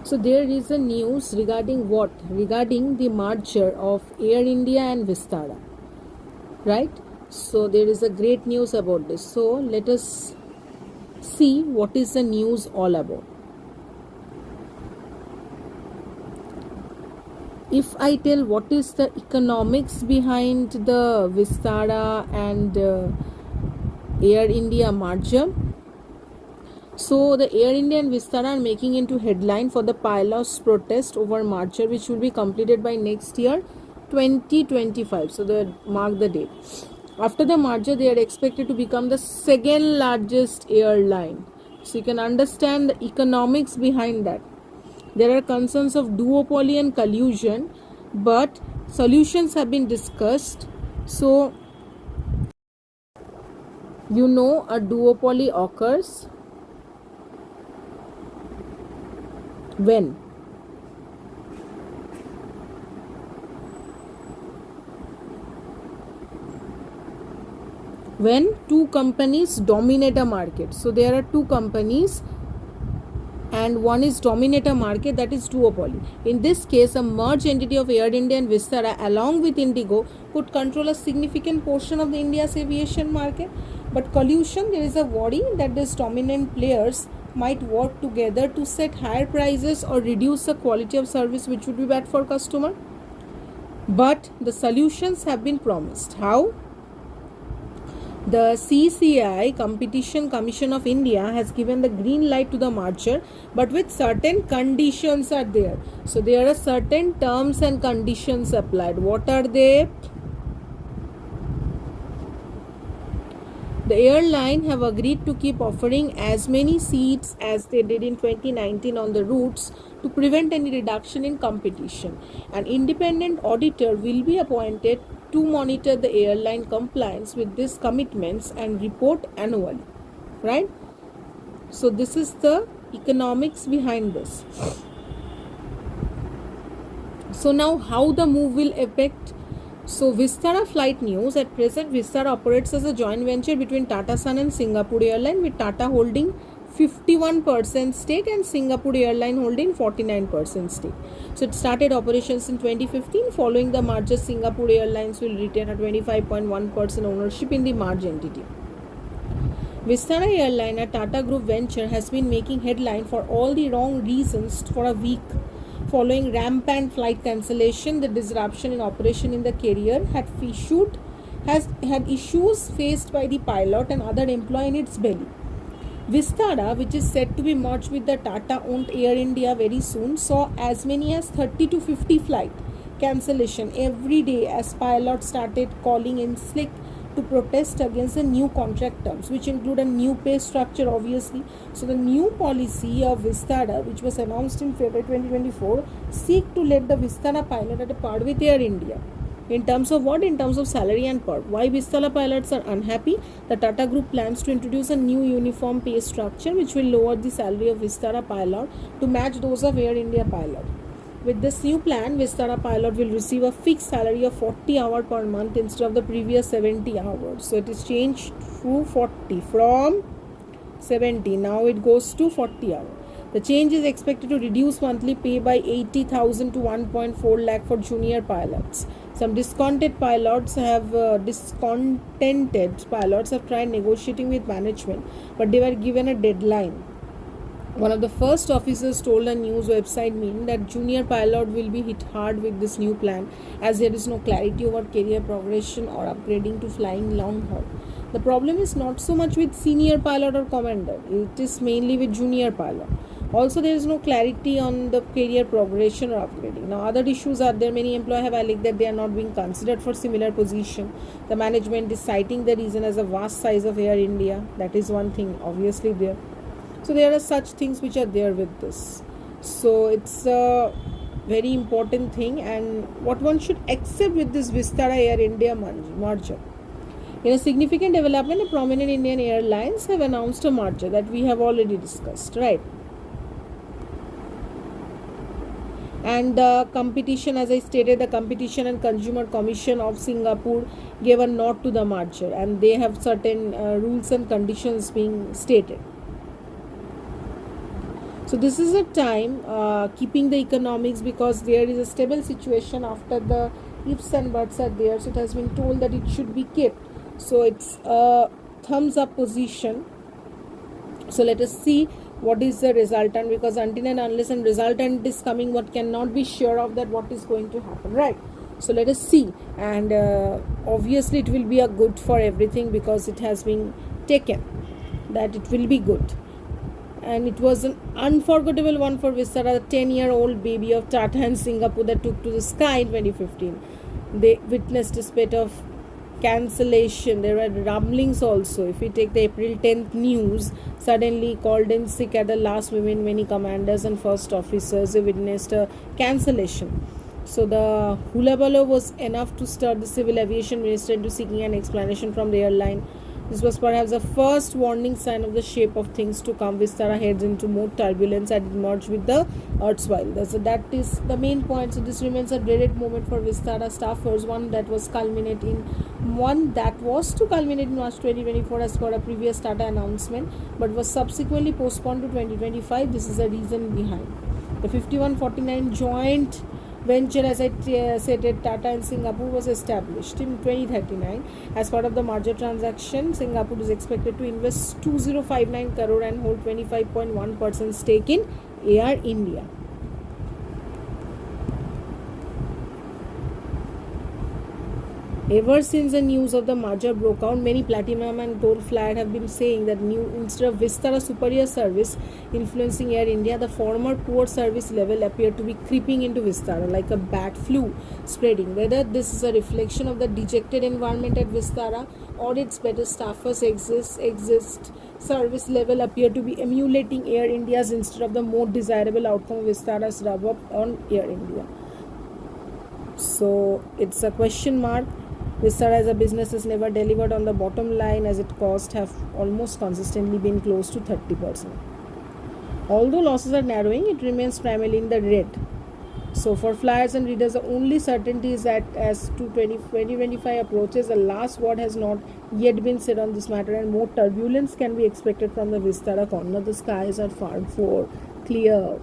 So there is a news regarding what? Regarding the merger of Air India and Vistara, right? So there is a great news about this. So let us see what is the news all about. If I tell what is the economics behind the Vistara and Air India merger, so the Air India and Vistara are making into headline for the pilots' protest over merger, which will be completed by next year, 2025. So they mark the date. After the merger, they are expected to become the second largest airline. So you can understand the economics behind that. There are concerns of duopoly and collusion, but solutions have been discussed. So you know a duopoly occurs when two companies dominate a market. So there are two companies and one is dominate a market, that is duopoly. In this case, a merged entity of Air India and Vistara along with Indigo could control a significant portion of the India's aviation market. But collusion, there is a worry that these dominant players might work together to set higher prices or reduce the quality of service, which would be bad for customer. But the solutions have been promised. How? The CCI, Competition Commission of India, has given the green light to the merger, but with certain conditions are there. So there are certain terms and conditions applied. What are they? The airline have agreed to keep offering as many seats as they did in 2019 on the routes to prevent any reduction in competition. An independent auditor will be appointed to monitor the airline compliance with these commitments and report annually, right? So this is the economics behind this. So now how the move will affect? So Vistara flight news. At present, Vistara operates as a joint venture between Tata Sun and Singapore Airline, with Tata holding 51% stake and Singapore Airline holding 49% stake. So it started operations in 2015. Following the merger, Singapore Airlines will retain a 25.1% ownership in the merged entity. Vistara Airline, a Tata Group venture, has been making headline for all the wrong reasons for a week. Following rampant flight cancellation, the disruption in operation in the carrier had issues faced by the pilot and other employee in its belly. Vistara, which is said to be merged with the Tata-owned Air India very soon, saw as many as 30 to 50 flight cancellation every day as pilots started calling in sick to protest against the new contract terms, which include a new pay structure, obviously. So the new policy of Vistara, which was announced in February 2024, seek to let the Vistara pilot at a par with Air India. In terms of what? In terms of salary and perk. Why Vistara pilots are unhappy? The Tata Group plans to introduce a new uniform pay structure which will lower the salary of Vistara pilot to match those of Air India pilot. With this new plan, Vistara pilot will receive a fixed salary of 40 hours per month instead of the previous 70 hours. So it is changed to 40 from 70. Now it goes to 40 hours. The change is expected to reduce monthly pay by 80,000 to 1.4 lakh for junior pilots. Some discontented pilots have tried negotiating with management, but they were given a deadline. One of the first officers told a news website mean that junior pilot will be hit hard with this new plan, as there is no clarity over career progression or upgrading to flying long haul. The problem is not so much with senior pilot or commander, it is mainly with junior pilot. Also, there is no clarity on the career progression or upgrading. Now, other issues are there. Many employees have alleged that they are not being considered for similar position. The management is citing the reason as a vast size of Air India. That is one thing, obviously there. So there are such things which are there with this. So it's a very important thing, and what one should accept with this Vistara Air India merger. In a significant development, a prominent Indian airlines have announced a merger that we have already discussed, right? And the competition, as I stated, the Competition and Consumer Commission of Singapore gave a nod to the merger, and they have certain rules and conditions being stated. So So this is a time keeping the economics, because there is a stable situation after the ifs and buts are there. So it has been told that it should be kept. So it's a thumbs up position. So let us see what is the resultant, because until and unless and resultant is coming, what cannot be sure of that what is going to happen, right? So let us see, and obviously it will be a good for everything, because it has been taken that it will be good. And it was an unforgettable one for Vistara, the 10-year-old baby of Tata and Singapore that took to the sky in 2015. They witnessed a spate of cancellation. There were rumblings also. If we take the April 10th news, suddenly called in sick at the last moment, many commanders and first officers witnessed a cancellation. So the hullabaloo was enough to stir the civil aviation minister into seeking an explanation from the airline. This was perhaps the first warning sign of the shape of things to come. Vistara heads into more turbulence and it merged with the erstwhile. That is the main point. So this remains a dreaded moment for Vistara staffers, one that was to culminate in March 2024 as per a previous Tata announcement, but was subsequently postponed to 2025. This is the reason behind. The 5149 joint venture, as I stated, Tata and Singapore was established in 2039. As part of the merger transaction, Singapore is expected to invest 2059 crore and hold 25.1% stake in Air India. Ever since the news of the merger broke out, many platinum and gold flyers have been saying that instead of Vistara superior service influencing Air India, the former poor service level appeared to be creeping into Vistara like a bad flu spreading. Whether this is a reflection of the dejected environment at Vistara or its better staffers exist, service level appear to be emulating Air India's instead of the more desirable outcome of Vistara's rub up on Air India. So it's a question mark. Vistara as a business has never delivered on the bottom line, as its costs have almost consistently been close to 30%. Although losses are narrowing, it remains primarily in the red. So for flyers and readers, the only certainty is that as 2025 approaches, the last word has not yet been said on this matter, and more turbulence can be expected from the Vistara corner. The skies are far more clear.